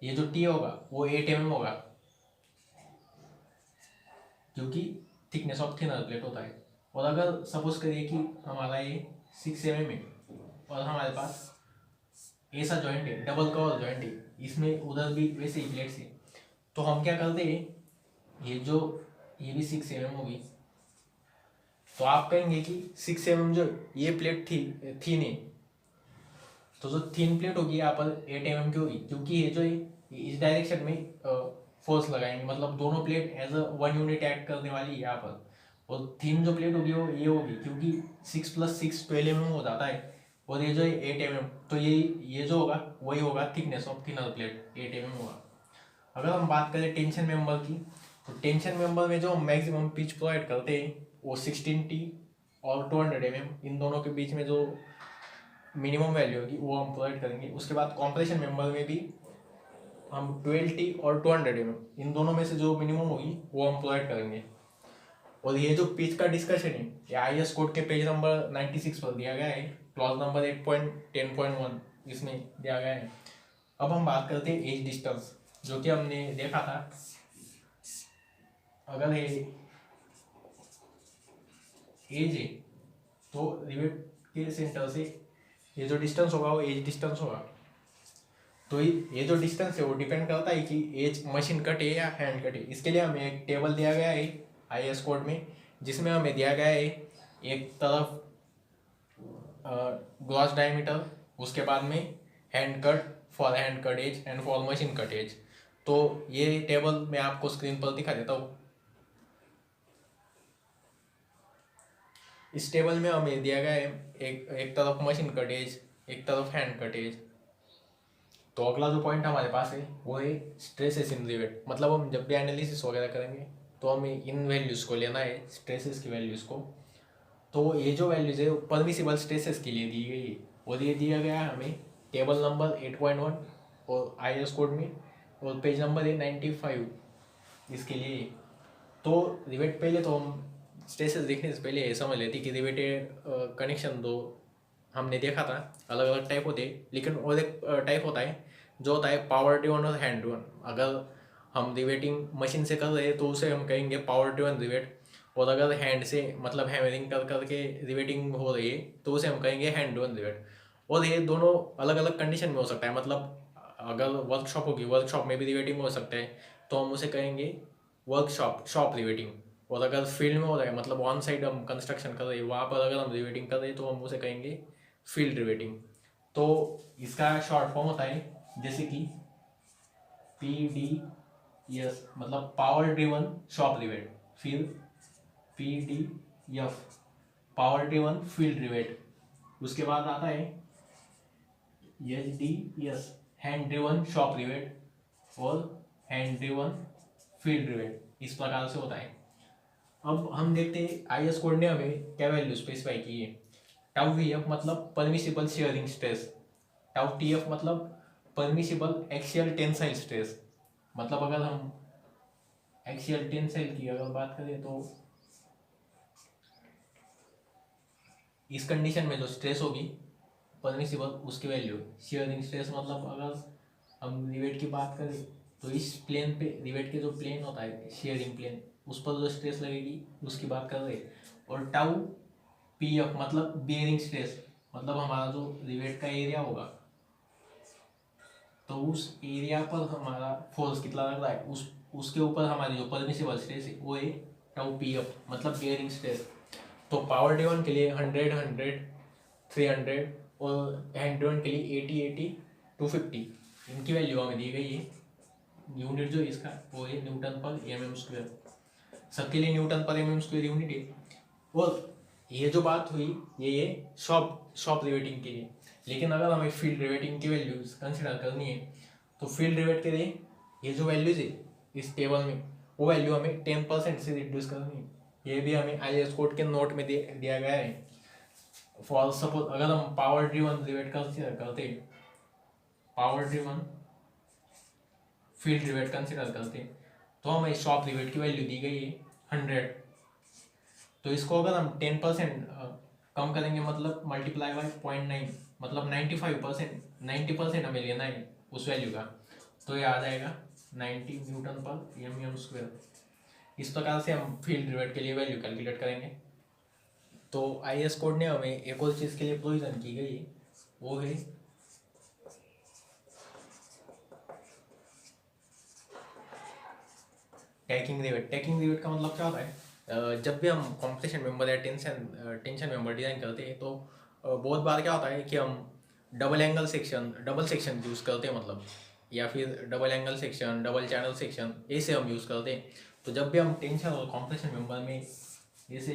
ये जो टी होगा वो 8 mm होगा, क्योंकि थिकनेस ऑफ थिनर प्लेट होता है। और अगर सपोज करिए कि हमारा ये 6 mm है और हमारे पास ऐसा जॉइंट है, डबल कवर जॉइंट है, इसमें उधर भी वैसे ही प्लेट्स है, तो हम क्या करते हैं, ये भी 6 mm होगी, तो आप कहेंगे कि 6 mm जो ये प्लेट थी नहीं, तो जो थिन प्लेट होगी यहाँ पर 8 mm की होगी, क्योंकि ये जो इस डायरेक्शन में फोर्स लगाएंगे, मतलब दोनों plate as a 1 unit act करने वाली है यहाँ पर। और थीन जो प्लेट होगी वो ये होगी, क्योंकि 6+6 12 mm हो जाता है, और ये जो है 8 mm, तो ये जो होगा वही होगा thickness of thinner plate, 8 mm होगा। अगर हम बात करें टेंशन मेंबर की, तो टेंशन मेंबर में जो मैक्सिमम पिच प्रोवाइड करते हैं वो 16T और 200 mm, इन दोनों के बीच में जो मिनिमम वैल्यू होगी वो हम प्रोवाइड करेंगे। उसके बाद कॉम्प्रेशन मेंबर में भी हम 12T और 200 mm, इन दोनों में से जो मिनिमम होगी वो हम प्रोवाइड करेंगे। और ये जो पिच का डिस्कशन है ये IS कोड के पेज नंबर 96 पर दिया गया है, क्लॉज नंबर 8.10.1 इसमें दिया गया है। अब हम बात करते हैं एज डिस्टेंस, जो कि हमने देखा था। अगर ये एज है तो रिवेट के सेंटर से ये जो डिस्टेंस होगा वो एज डिस्टेंस होगा। तो ये जो डिस्टेंस है वो डिपेंड करता है कि एज मशीन कट है या हैंड कट है। इसके लिए हमें एक टेबल दिया गया है IS कोड में, जिसमें हमें दिया गया है एक तरफ ग्रॉस डायमीटर, उसके बाद में hand cut for hand cut edge and for machine cut edge. तो ये टेबल मैं आपको स्क्रीन पर दिखा देता हूँ। इस टेबल में हमें दिया गया है एक तरफ मशीन कट एज, एक तरफ हैंड कट एज। तो अगला जो पॉइंट हमारे पास है वो है स्ट्रेसेस इन रिवेट। मतलब हम जब भी एनालिसिस वगैरह करेंगे तो हमें इन वैल्यूज़ को लेना है, स्ट्रेसेस की वैल्यूज़ को। तो ये जो वैल्यूज़ है परमिसिबल स्ट्रेसेस के लिए दी गई है, और ये दिया गया है हमें टेबल नंबर 8.1 और IS कोड में, और पेज नंबर है 95 इसके लिए। तो रिवेट पहले तो हम स्ट्रेसेस देखने से पहले ये समझ लेते कि रिवेटेड कनेक्शन दो हमने देखा था, अलग अलग टाइप होते हैं, लेकिन और एक टाइप होता है जो होता है पावर ड्रिवन और हैंड ड्रिवन। अगर हम रिवेटिंग मशीन से कर रहे हैं तो उसे हम कहेंगे पावर ड्रिवन रिवेट, और अगर हैंड से मतलब हैमरिंग कर करके रिवेटिंग हो रही है तो उसे हम कहेंगे हैंड ड्रिवन रिवेट। और ये दोनों अलग अलग कंडीशन में हो सकता है, मतलब अगर वर्कशॉप होगी वर्कशॉप में भी रिवेटिंग हो सकता है तो हम उसे कहेंगे वर्कशॉप शॉप रिवेटिंग। और अगर फील्ड में हो रहा है मतलब ऑन साइड हम कंस्ट्रक्शन कर रहे हैं वहाँ पर अगर हम रिवेटिंग कर रहे हैं तो हम उसे कहेंगे फील्ड रिवेटिंग। तो इसका शॉर्ट फॉर्म होता है जैसे कि PDS, मतलब पावर ड्रिवन शॉप रिवेट, फिर PDF power driven field rivet, उसके बाद आता है HDS hand driven shop rivet और हैंड ड्रिवन फील्ड रिवेट। इस प्रकार से होता है। अब हम देखते हैं IS कोड ने हमें क्या वैल्यू स्पेसिफाई की है। टाउ VF मतलब permissible sharing stress, tau TF मतलब परमिसिबल एक्सियल टेंसाइल स्ट्रेस। मतलब अगर हम एक्सियल टेंसाइल की अगर बात करें तो इस कंडीशन में जो स्ट्रेस होगी परमिसिबल उसकी वैल्यू। शेयरिंग स्ट्रेस मतलब अगर हम रिवेट की बात करें तो इस प्लेन पे रिवेट के जो प्लेन होता है शेयरिंग प्लेन उस पर जो स्ट्रेस लगेगी उसकी बात कर रहे हैं। और टाउ PF मतलब बेयरिंग स्ट्रेस, मतलब हमारा जो रिवेट का एरिया होगा तो उस एरिया पर हमारा फोर्स कितना लग रहा है उसके ऊपर हमारी जो परमिसिबल स्ट्रेस है वो है टाउ PF मतलब बेयरिंग स्ट्रेस। तो पावर ड्रिवन के लिए 100 100 300 और हैंड ड्रिवन के लिए 80 80 250 इनकी वैल्यू हमें दी गई है। यूनिट जो इसका वो है न्यूटन पर mm², सबके लिए न्यूटन पर mm² यूनिट है। और ये जो बात हुई ये शॉप रिवेटिंग के लिए। लेकिन अगर हमें फील्ड रिवेटिंग की वैल्यूज कंसिडर करनी है तो फील्ड रिवेट के लिए ये जो वैल्यूज है इस टेबल में वो वैल्यू हमें 10% से रिड्यूस करनी है। ये भी हमें IS कोड के नोट में दिया गया है। फॉर सपोज अगर हम पावर ड्रिवन रिवेट कंसिडर करते हैं, power driven field rivet consider करते हैं तो हमें शॉप रिवेट की वैल्यू दी गई है 100। तो इसको अगर हम 10% कम करेंगे मतलब मल्टीप्लाई बाय 0.9 मतलब 90% हमें लेना है उस वैल्यू का, तो ये आ जाएगा 90 न्यूटन पर mm²। इस प्रकार से हम फील्ड रिवेट के लिए वैल्यू कैलकुलेट करेंगे। तो IS कोड ने हमें एक और चीज़ के लिए प्रोविजन की गई है, वो है टैकिंग रिवेट। टैकिंग रिवेट का मतलब क्या होता है, जब भी हम कॉम्प्रेशन मेंबर या टेंशन मेंबर डिज़ाइन करते हैं तो बहुत बार क्या होता है कि हम डबल सेक्शन यूज़ करते हैं, मतलब या फिर double angle section, double channel section ऐसे हम यूज़ करते हैं। तो जब भी हम टेंशन और कॉम्प्रेशन मेंबर में ऐसे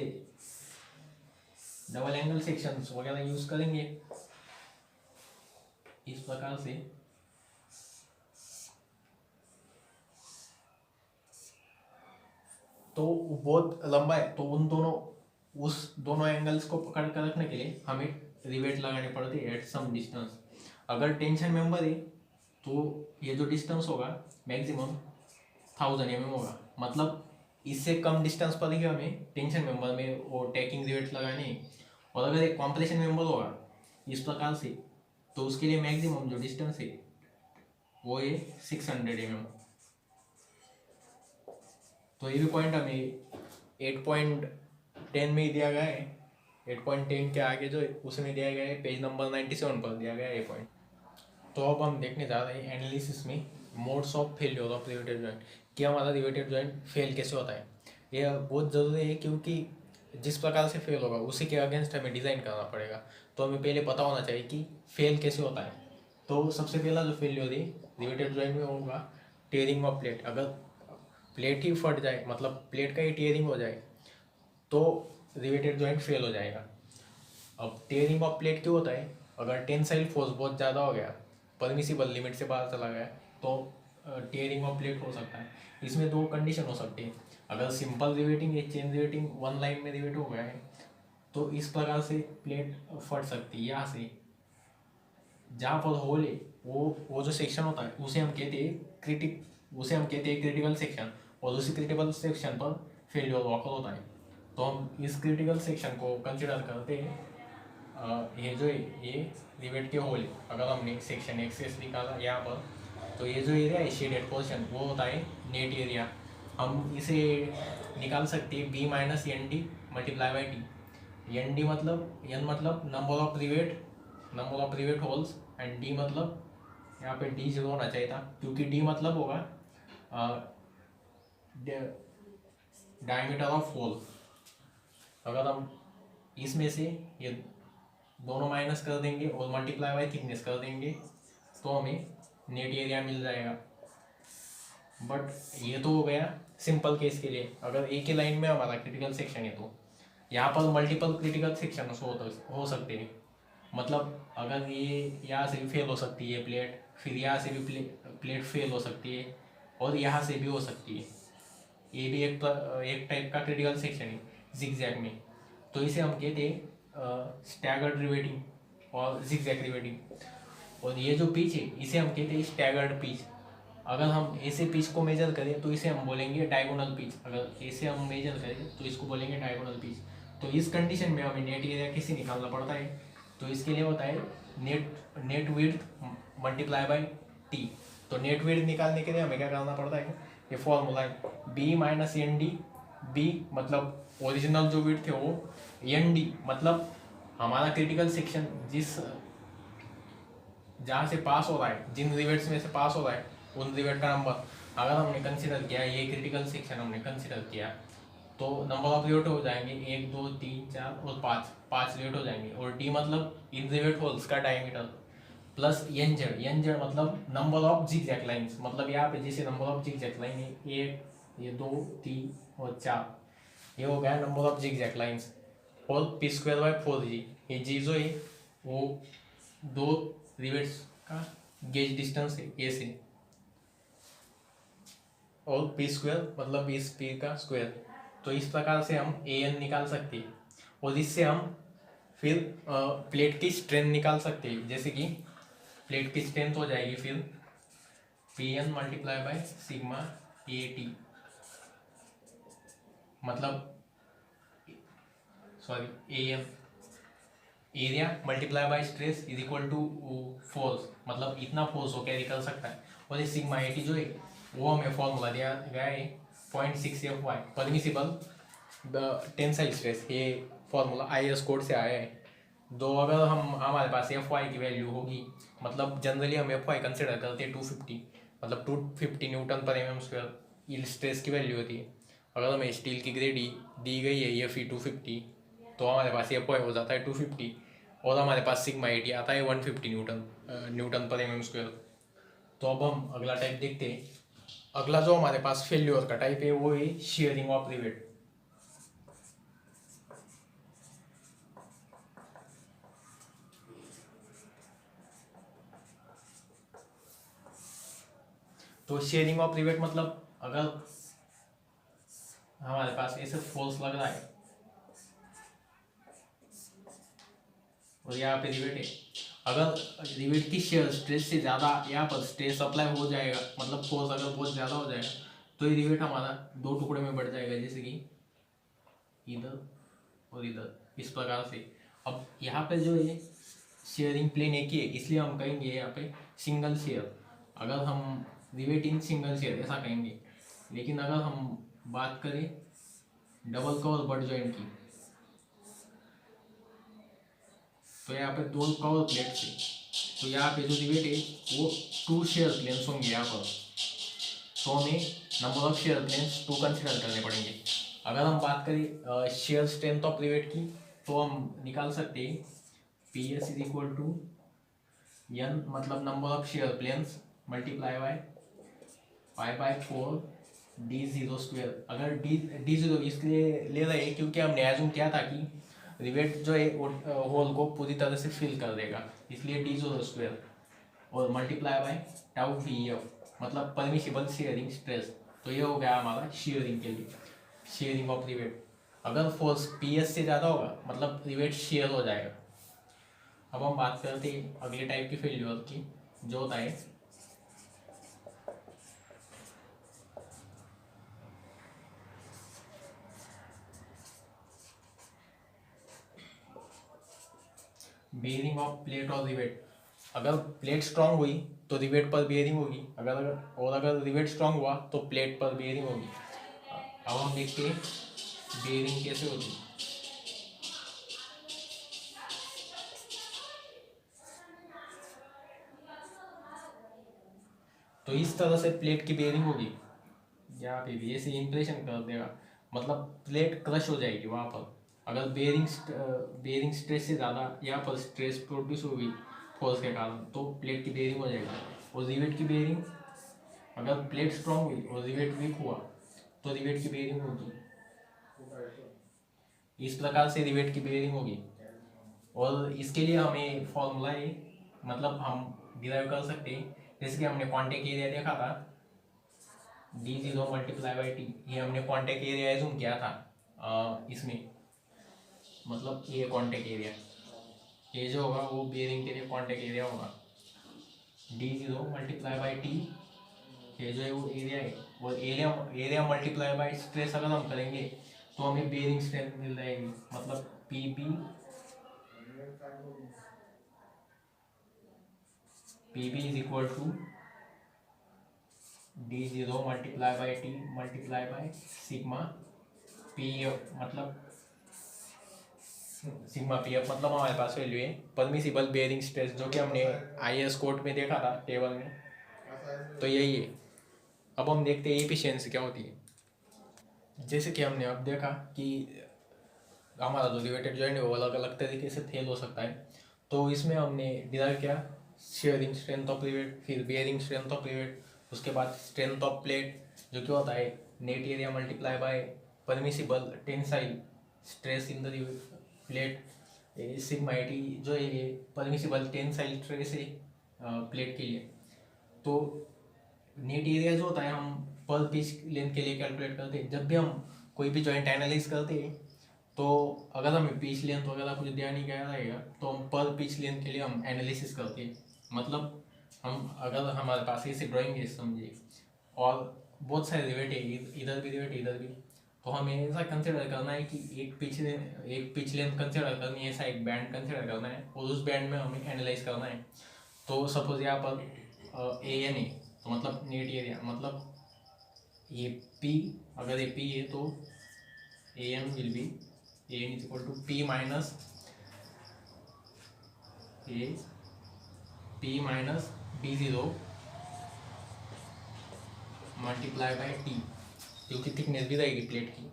डबल एंगल सेक्शंस वगैरह यूज करेंगे इस प्रकार से। तो बहुत लंबा है, तो उन दोनों उस दोनों एंगल्स को पकड़ कर रखने के लिए हमें रिवेट लगाने पड़ते हैं एट सम डिस्टेंस। अगर टेंशन मेंबर है तो ये जो डिस्टेंस होगा मैक्सिमम 1000 mm होगा, मतलब इससे कम डिस्टेंस पर ही हमें टेंशन मेंबर में वो टैकिंग रिवेट लगाने हैं। और अगर एक कॉम्प्रेशन मेंबर होगा इस प्रकार से, तो उसके लिए मैक्सिमम जो डिस्टेंस है वो है 600 mm। तो ये भी पॉइंट हमें 8.10 में ही दिया गया है। 8.10 के आगे जो है उसमें दिया गया है, पेज नंबर 97 पर दिया गया है ये पॉइंट। तो अब हम देखने जा रहे हैं एनालिसिस में modes of failure of riveted joint, कि हमारा रिवेटेड जॉइंट फेल कैसे होता है। यह बहुत ज़रूरी है क्योंकि जिस प्रकार से फेल होगा उसी के अगेंस्ट हमें डिज़ाइन करना पड़ेगा। तो हमें पहले पता होना चाहिए कि फेल कैसे होता है। तो सबसे पहला जो फेल्योर है रिवेटेड जॉइंट में होगा टेयरिंग ऑफ प्लेट। अगर प्लेट ही फट जाए, मतलब प्लेट का ही टेयरिंग हो जाए, तो रिवेटेड जॉइंट फेल हो जाएगा। अब टेयरिंग ऑफ प्लेट क्यों होता है? अगर टेंसाइल फोर्स बहुत ज़्यादा हो गया, परमिसिबल लिमिट से बाहर चला गया, तो टेयरिंग ऑफ प्लेट हो सकता है। इसमें दो कंडीशन हो सकती है। अगर सिंपल रिवेटिंग या चेन रिवेटिंग वन लाइन में रिवेट हो गया है तो इस प्रकार से प्लेट फट सकती है। यहाँ से जहाँ पर होल है वो जो सेक्शन होता है उसे हम कहते हैं क्रिटिकल सेक्शन, और उसी क्रिटिकल सेक्शन पर फेल्योर ऑकर होता है। तो हम इस क्रिटिकल सेक्शन को कंसिडर करते हैं। ये जो है ये रिवेट के होल है। अगर हमने सेक्शन एक्सेस निकाला यहाँ पर, तो ये जो एरिया है शेडेड पोर्शन वो होता है नेट एरिया। हम इसे निकाल सकते हैं B minus N D multiply by T. N D मतलब एन मतलब number of rivet holes, and D मतलब यहाँ पे डी जीरो होना चाहिए था क्योंकि डी मतलब होगा डायमीटर ऑफ होल। अगर हम इसमें से ये दोनों माइनस कर देंगे और मल्टीप्लाई बाई थिकनेस कर देंगे तो हमें नेट एरिया मिल जाएगा। बट ये तो हो गया सिंपल केस के लिए। अगर एक ही लाइन में हमारा क्रिटिकल सेक्शन है तो यहाँ पर मल्टीपल क्रिटिकल सेक्शन हो सकते हैं। मतलब अगर ये यहाँ से भी फेल हो सकती है प्लेट, फिर यहाँ से भी प्लेट फेल हो सकती है, और यहाँ से भी हो सकती है। ये भी एक टाइप का क्रिटिकल सेक्शन है जिगजैग में। तो इसे हम कहते हैं स्टैगर्ड रिवेटिंग और जिगजैग रिवेटिंग। और ये जो पिच है इसे हम कहते हैं स्टैगर्ड पिच। अगर हम ऐसे पिच को मेजर करें तो इसे हम बोलेंगे डायगोनल पिच। अगर ऐसे हम मेजर करें तो इसको बोलेंगे डायगोनल पिच। तो इस कंडीशन में हमें नेट एरिया कैसे निकालना पड़ता है? तो इसके लिए होता है net width multiply by T. तो नेट विड्थ निकालने के लिए हमें क्या करना पड़ता है? ये फॉर्मूला है B minus N D. B मतलब ओरिजिनल जो विड्थ है वो, एन डी मतलब हमारा क्रिटिकल सेक्शन जहाँ से पास हो रहा है, जिन रिवेट्स में से पास हो रहा है उन रिवेट का नंबर। अगर हमने कंसिडर किया ये क्रिटिकल सेक्शन हमने कंसिडर किया तो नंबर ऑफ रिवेट हो जाएंगे 1 2 3 4 और 5 रिवेट हो जाएंगे। और डी मतलब इन रिवेट होल्स का डायमीटर, प्लस एन जेड मतलब नंबर ऑफ जिगजैग लाइंस। मतलब यहाँ पे जैसे नंबर ऑफ जिगजैग लाइन है 1 ये 2 3 और 4, ये हो गया नंबर ऑफ जिगजैग लाइंस। और पी स्क्वायर बाई 4g, ये जी जो है वो दो रिवेट्स का गेज डिस्टेंस है ए से, और पी स्क्वायर मतलब इस पी का स्क्वायर। तो इस प्रकार से हम ए एन निकाल सकते हैं। और इससे हम फिर प्लेट की स्ट्रेंथ निकाल सकते हैं। जैसे कि प्लेट की स्ट्रेंथ हो जाएगी फिर P N multiply by sigma A T, मतलब sorry A N area multiply by stress is equal to force, मतलब इतना फोर्स वो कैरी कर सकता है। और ये सिग्मा ए टी जो है वो हमें फॉर्मूला दिया गया है 0.6 FY परमिसिबल टेंसाइल स्ट्रेस। ये फॉर्मूला IS कोड से आया है। तो अगर हमारे पास FY की वैल्यू होगी, मतलब जनरली हम FY कंसिडर करते हैं 250, मतलब 250 न्यूटन पर mm²। यील्ड स्ट्रेस की वैल्यू होती है। अगर हमें स्टील की ग्रेड दी गई है FE 250, तो हमारे पास FY हो जाता है 250, और हमारे पास सिग्मा एटी आता है 150 न्यूटन पर mm²। तो अब हम अगला टाइप देखते हैं। अगला जो हमारे पास फेल्योर का टाइप है वो है शियरिंग ऑफ रिवेट। तो शेयरिंग ऑफ रिवेट मतलब अगर हमारे पास ऐसे फोर्स लग रहा है और यहाँ पे रिवेट है, अगर रिवेट की शेयर स्ट्रेस से ज़्यादा यहाँ पर स्ट्रेस अप्लाई हो जाएगा, मतलब फोर्स अगर बहुत ज़्यादा हो जाएगा, तो ये रिवेट हमारा दो टुकड़े में बढ़ जाएगा, जैसे कि इधर और इधर, इस प्रकार से। अब यहाँ पे जो है शेयरिंग प्लेन एक ही है, इसलिए हम कहेंगे यहाँ पे सिंगल शेयर। अगर हम रिवेट इन सिंगल शेयर ऐसा कहेंगे। लेकिन अगर हम बात करें डबल कवर बट जॉइंट की, तो यहाँ पे दो कवर प्लेट से, तो यहाँ पे जो रिवेट है वो टू शेयर प्लेन्स होंगे यहाँ पर, तो हमें number of shear planes to consider करने पड़ेंगे। अगर हम बात करें शेयर स्ट्रेंथ ऑफ रिवेट की, तो हम निकाल सकते हैं P S is equal to N, मतलब number of shear planes multiply by pi by 4 d0 square. अगर d0 इसलिए ले रहे हैं क्योंकि हमने एज्यूम किया था कि रिवेट जो है होल को पूरी तरह से फिल कर देगा, इसलिए d0 स्क्वायर और multiply by tau V F, मतलब परमिसिबल शेयरिंग स्ट्रेस। तो ये हो गया हमारा शेयरिंग के लिए, शेयरिंग ऑफ रिवेट। अगर फोर्स पी एस से ज़्यादा होगा मतलब रिवेट शेयर हो जाएगा। अब हम बात करते हैं अगले टाइप की फेल्यूर की, जो होता है बेयरिंग ऑफ प्लेट और रिवेट। अगर प्लेट स्ट्रांग हुई तो रिवेट पर बेयरिंग होगी, अगर रिवेट स्ट्रांग हुआ तो प्लेट पर बेयरिंग होगी। अब हम देखते हैं बेयरिंग कैसे होती है। तो इस तरह से प्लेट की बेयरिंग होगी, यहाँ पे भी ऐसे इंप्रेशन कर देगा, मतलब प्लेट क्रश हो जाएगी वहाँ पर। अगर बेयरिंग स्ट्रेस से ज़्यादा यहाँ पर स्ट्रेस प्रोड्यूस होगी फोर्स के कारण, तो प्लेट की बेयरिंग हो जाएगी। और रिवेट की बेयरिंग, अगर प्लेट स्ट्रांग हुई और रिवेट वीक हुआ तो रिवेट की बेयरिंग होगी, इस प्रकार से रिवेट की बेयरिंग होगी। और इसके लिए हमें फॉर्मूला है, मतलब हम डिराइव कर सकते हैं, जैसे कि हमने कॉन्टेक्ट एरिया देखा था d0 मल्टीप्लाई बाई टी, ये हमने कॉन्टेक्ट एरिया एज्यूम किया था इसमें, मतलब ये कॉन्टेक्ट एरिया, ये जो होगा वो बेयरिंग के लिए कॉन्टेक्ट एरिया होगा, d0 मल्टीप्लाई बाई टी, ये जो है वो एरिया है। और एरिया मल्टीप्लाई बाई स्ट्रेस अगर हम करेंगे तो हमें बेयरिंग स्ट्रेंथ मिल जाएगी, मतलब P B is equal to d0 multiply by T multiply by sigma P F, मतलब सिग्मा पी एफ मतलब हमारे पास वैल्यू है परमिसिबल बेयरिंग स्ट्रेस, जो कि हमने IAS कोड में देखा था टेबल में, तो यही है। अब हम देखते हैं एफिशिएंसी क्या होती है। जैसे कि हमने अब देखा कि हमारा जो रिवेटेड जॉइंट है वो अलग अलग तरीके से फेल हो सकता है, तो इसमें हमने डिराइव किया शेयरिंग स्ट्रेंथ ऑफ रिवेट, फिर बेयरिंग स्ट्रेंथ ऑफ रिवेट, उसके बाद स्ट्रेंथ ऑफ प्लेट, जो क्या होता है net area multiply by permissible tensile stress in the plate, sigma T जो है ये परमिसिबल टेंसाइल स्ट्रेस है प्लेट के लिए। तो नेट एरिया जो होता है हम पर पिच लेंथ के लिए कैलकुलेट करते हैं। जब भी हम कोई भी जॉइंट एनालाइज करते हैं तो अगर हमें पिच लेंथ वगैरह कुछ ध्यान नहीं गया रहेगा तो हम पर पिच लेंथ के लिए हम एनालिसिस करते हैं। मतलब हम अगर हमारे पास ऐसे ड्राइंग है समझिए और बहुत सारे रिवेट है, इधर भी रिवेट इधर भी, तो हमें ऐसा कंसिडर करना है कि एक पिच लेंथ कंसिडर करनी है, ऐसा एक बैंड कंसिडर करना है और उस बैंड में हमें एनालाइज करना है। तो सपोज यहाँ पर ए एन है, तो मतलब नेट एरिया, मतलब ये पी, अगर ये पी है तो A N will be A N is equal to P minus A P minus d0 multiply by T, क्योंकि थिकनेस भी रहेगी प्लेट की,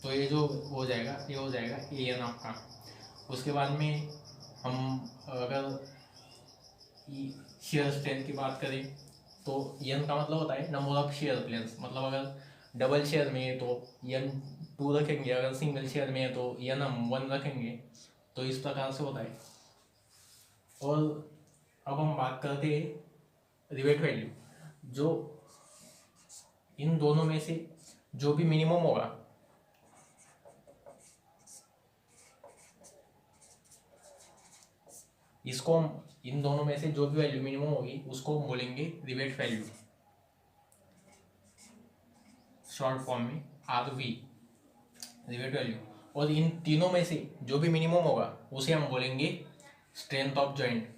तो ये जो हो जाएगा ये हो जाएगा ए एन आपका। उसके बाद में हम अगर शेयर स्ट्रेंथ की बात करें तो एन का मतलब होता है नंबर ऑफ शेयर प्लेन्स, मतलब अगर डबल शेयर में है तो एन 2 रखेंगे, अगर सिंगल शेयर में है तो एन हम 1 रखेंगे, तो इस प्रकार से होता है। और अब हम बात करते हैं रिवेट वैल्यू, जो इन दोनों में से जो भी मिनिमम होगा इसको हम, इन दोनों में से जो भी वैल्यू मिनिमम होगी उसको हम बोलेंगे रिवेट वैल्यू, शॉर्ट फॉर्म में RV, रिवेट वैल्यू। और इन तीनों में से जो भी मिनिमम होगा उसे हम बोलेंगे स्ट्रेंथ ऑफ जॉइंट।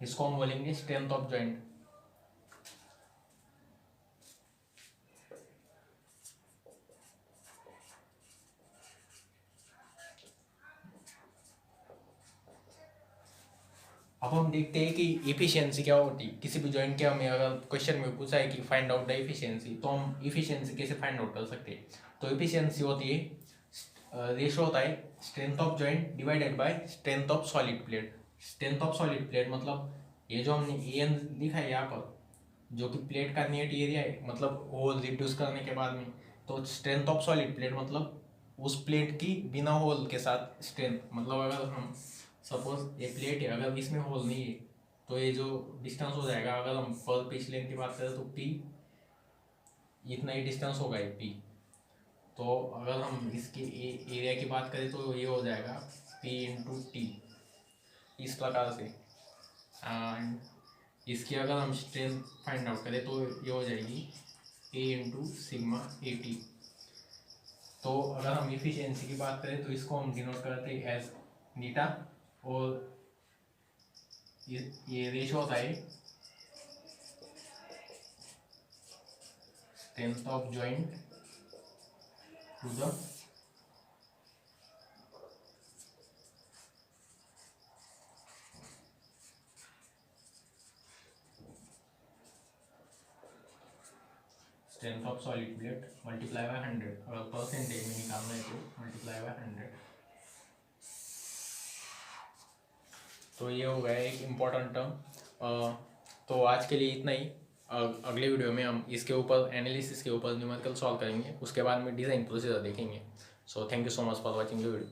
इसको हम बोलेंगे स्ट्रेंथ ऑफ जॉइंट। अब हम देखते हैं कि इफिशियंसी क्या होती है किसी भी जॉइंट के। हमें अगर क्वेश्चन में पूछा है कि फाइंड आउट द इफिशियंसी, तो हम इफिशियंसी कैसे फाइंड आउट कर सकते हैं। तो इफिशियंसी होती है, रेशो होता है strength of joint divided by strength of solid plate. Strength of solid plate मतलब ये जो हमने AN लिखा है यहाँ पर, जो कि प्लेट का नेट एरिया है, मतलब होल रिड्यूस करने के बाद में। तो स्ट्रेंथ ऑफ सॉलिड प्लेट मतलब उस प्लेट की बिना होल के साथ स्ट्रेंथ, मतलब अगर हम सपोज ये प्लेट है, अगर इसमें होल नहीं है तो ये जो डिस्टेंस हो जाएगा, अगर हम पर पिच लेंथ की बात करें तो P, इतना ही डिस्टेंस होगा ये P। तो अगर हम इसके एरिया की बात करें तो ये हो जाएगा P इंटू टी, इस प्रकार से। एंड इसकी अगर हम स्ट्रेंथ फाइंड आउट करें तो ये हो जाएगी A इंटू सिग्मा AT। तो अगर हम इफिशियंसी की बात करें तो इसको हम डिनोट करते हैं एज नीटा, और ये रेशो होता है strength of joint to the strength of solid plate multiply by 100। अगर परसेंटेज में निकालना है तो मल्टीप्लाई बाय 100। तो ये हो गया एक इम्पॉर्टेंट टर्म। तो आज के लिए इतना ही। अगले वीडियो में हम इसके ऊपर एनालिसिस के ऊपर न्यूमेरिकल सॉल्व करेंगे, उसके बाद में डिज़ाइन प्रोसीजर देखेंगे। So thank you so much for watching the video.